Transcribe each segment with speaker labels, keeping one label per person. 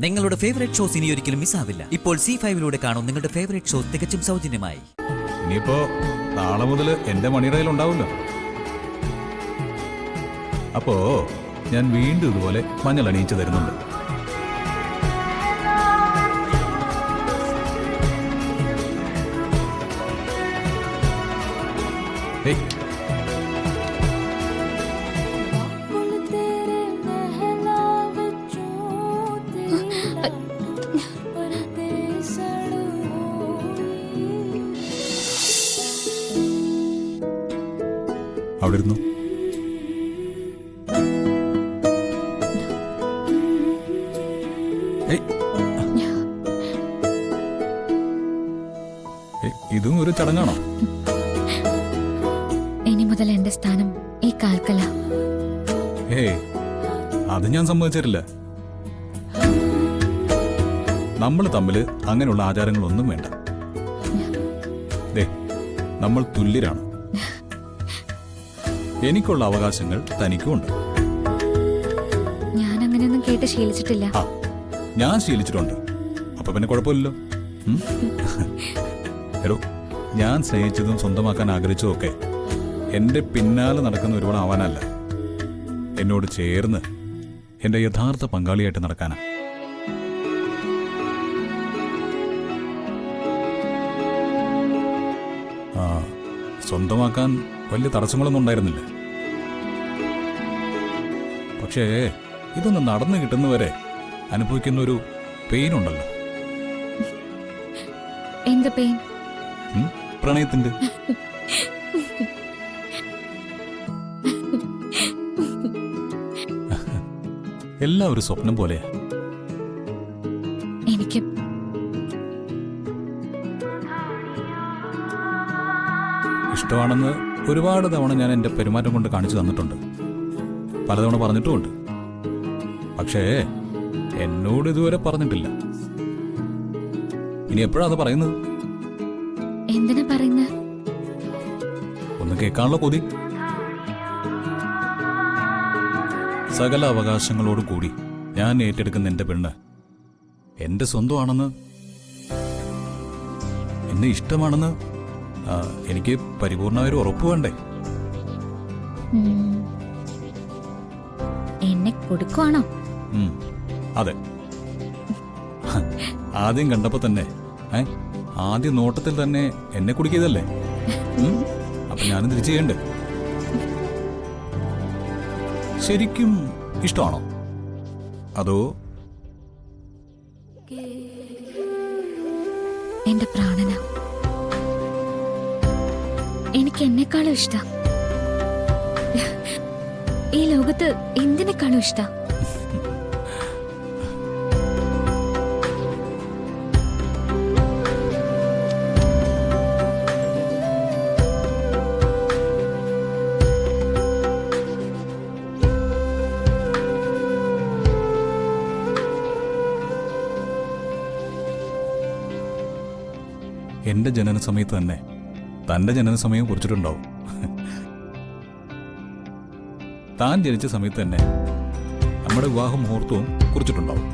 Speaker 1: നിങ്ങളുടെ favourite shows ഇനി ഒരിക്കലും മിസ്സാവില്ല. ഇപ്പോൾ C5 കാണും നിങ്ങളുടെ ഫേവറേറ്റ് ഷോസ് തികച്ചും സൗജന്യമായി.
Speaker 2: ഇനിയിപ്പോ നാളെ മുതൽ എന്റെ മണിറയിൽ ഉണ്ടാവുമല്ലോ. അപ്പോ ഞാൻ വീണ്ടും ഇതുപോലെ മഞ്ഞൾ അണിയിച്ചു തരുന്നുണ്ട്. അവിടെ ഇരുന്നു. ഇതും ഒരു ചടങ്ങാണോ?
Speaker 3: ഇനി മുതൽ എന്റെ സ്ഥാനം ഈ കാൽക്കല.
Speaker 2: അത് ഞാൻ സമ്മതിച്ചിട്ടില്ല. നമ്മൾ തമ്മിൽ അങ്ങനെയുള്ള ആചാരങ്ങളൊന്നും വേണ്ട. നമ്മൾ തുല്യരാണ്. എനിക്കുള്ള അവകാശങ്ങൾ തനിക്കുമുണ്ട്.
Speaker 3: ഞാൻ അങ്ങനെയൊന്നും കേട്ട് ശീലിച്ചിട്ടില്ല.
Speaker 2: ഞാൻ ശീലിച്ചിട്ടുണ്ട്. അപ്പൊ പിന്നെ കുഴപ്പമില്ലല്ലോ. എടോ, ഞാൻ സ്നേഹിച്ചതും സ്വന്തമാക്കാൻ ആഗ്രഹിച്ചതും ഒക്കെ എന്റെ പിന്നാലെ നടക്കുന്ന ഒരുപാട് ആവാനല്ല, എന്നോട് ചേർന്ന് എന്റെ യഥാർത്ഥ പങ്കാളിയായിട്ട് നടക്കാനാ. സ്വന്തമാക്കാൻ വലിയ തടസ്സങ്ങളൊന്നും ഉണ്ടായിരുന്നില്ല. പക്ഷേ ഇതൊന്ന് നടന്നു കിട്ടുന്നവരെ അനുഭവിക്കുന്ന ഒരു പെയിൻ ഉണ്ടല്ലോ.
Speaker 3: എന്ത് പെയിൻ?
Speaker 2: പ്രണയത്തിന്റെ. എല്ലാം ഒരു സ്വപ്നം പോലെയാ.
Speaker 3: എനിക്ക്
Speaker 2: ഇഷ്ടമാണെന്ന് ഒരുപാട് തവണ ഞാൻ എന്റെ പെരുമാറ്റം കൊണ്ട് കാണിച്ചു തന്നിട്ടുണ്ട്, പലതവണ പറഞ്ഞിട്ടുമുണ്ട്. പക്ഷേ എന്നോട് ഇതുവരെ പറഞ്ഞിട്ടില്ല. ഇനി എപ്പോഴാ അത് പറയുന്നത്?
Speaker 3: എന്തിനാ പറയുന്നത്?
Speaker 2: ഒന്ന് കേൾക്കാനുള്ള കൊതി. സകല അവകാശങ്ങളോട് കൂടി ഞാൻ ഏറ്റെടുക്കുന്ന എന്റെ പെണ്ണ് എന്റെ സ്വന്തമാണെന്ന്, എന്നെ ഇഷ്ടമാണെന്ന് എനിക്ക് പരിപൂർണമായ ഒരു ഉറപ്പ് വേണ്ടേ?
Speaker 3: എന്നെ കൊടുക്കുവാണോ?
Speaker 2: അതെ. ആദ്യം കണ്ടപ്പോ തന്നെ, ആദ്യ നോട്ടത്തിൽ തന്നെ എന്നെ കുടിക്കിയതല്ലേ? അപ്പൊ ഞാനും തിരിച്ചു ചെയ്യണ്ടേ? ശരിക്കും ഇഷ്ടമാണോ അതോ?
Speaker 3: എന്റെ പ്രാണന, എനിക്ക് എന്നെക്കാളും ഇഷ്ടം. ഈ ലോകത്ത് എന്തിനേക്കാളും ഇഷ്ടം.
Speaker 2: എന്റെ ജനന സമയത്ത് തന്നെ തന്റെ ജനന സമയം കുറിച്ചിട്ടുണ്ടാവും. താൻ ജനിച്ച സമയത്ത് തന്നെ നമ്മുടെ വിവാഹ മുഹൂർത്തവും കുറിച്ചിട്ടുണ്ടാവും.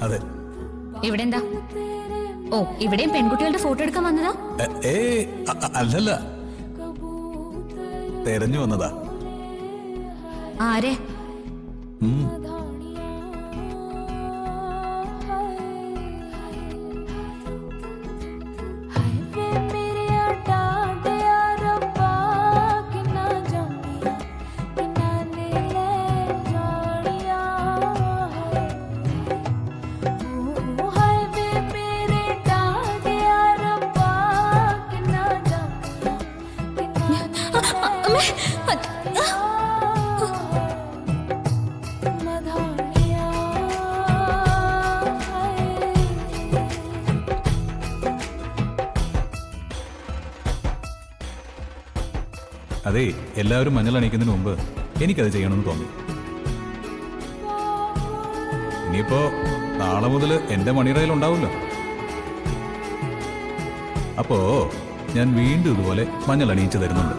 Speaker 2: അതെ.
Speaker 3: ഇവിടെ എന്താ? ഓ, ഇവിടെയും പെൺകുട്ടികളുടെ ഫോട്ടോ എടുക്കാൻ വന്നതാ?
Speaker 2: അല്ലല്ല, തെരഞ്ഞു വന്നതാ.
Speaker 3: ആരെ?
Speaker 2: അതെ, എല്ലാവരും മഞ്ഞൾ അണിക്കുന്നതിന് മുമ്പ് എനിക്കത് ചെയ്യണമെന്ന് തോന്നി. ഇനിയിപ്പോ നാളെ മുതൽ എന്റെ മണിറയിൽ ഉണ്ടാവുമല്ലോ. അപ്പോ ഞാൻ വീണ്ടും ഇതുപോലെ മഞ്ഞൾ അണിയിച്ചു തരുന്നുണ്ട്.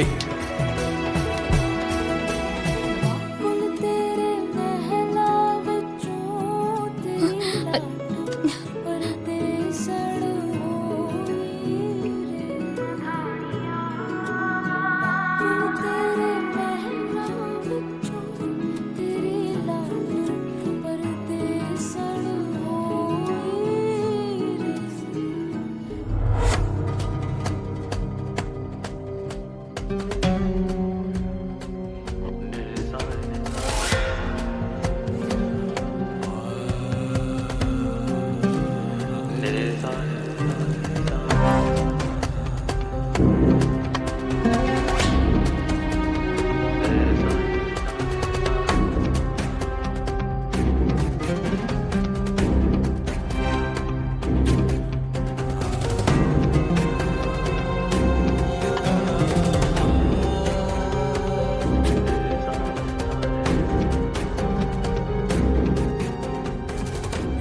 Speaker 2: ഏയ്,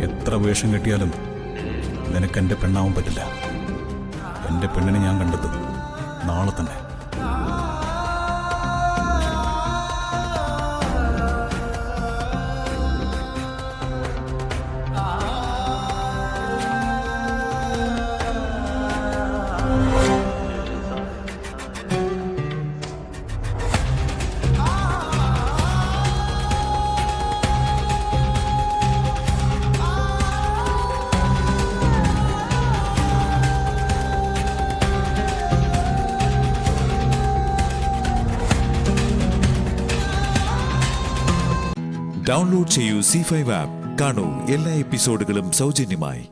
Speaker 2: എത്ര വേഷം കെട്ടിയാലും നിനക്ക് എൻ്റെ പെണ്ണാവാൻ പറ്റില്ല. എൻ്റെ പെണ്ണിനെ ഞാൻ കണ്ടെത്തും നാളെ തന്നെ.
Speaker 4: ഡൗൺലോഡ് ചെയ്യൂ C5 ആപ്പ്. കാണൂ എല്ലാ എപ്പിസോഡുകളും സൗജന്യമായി.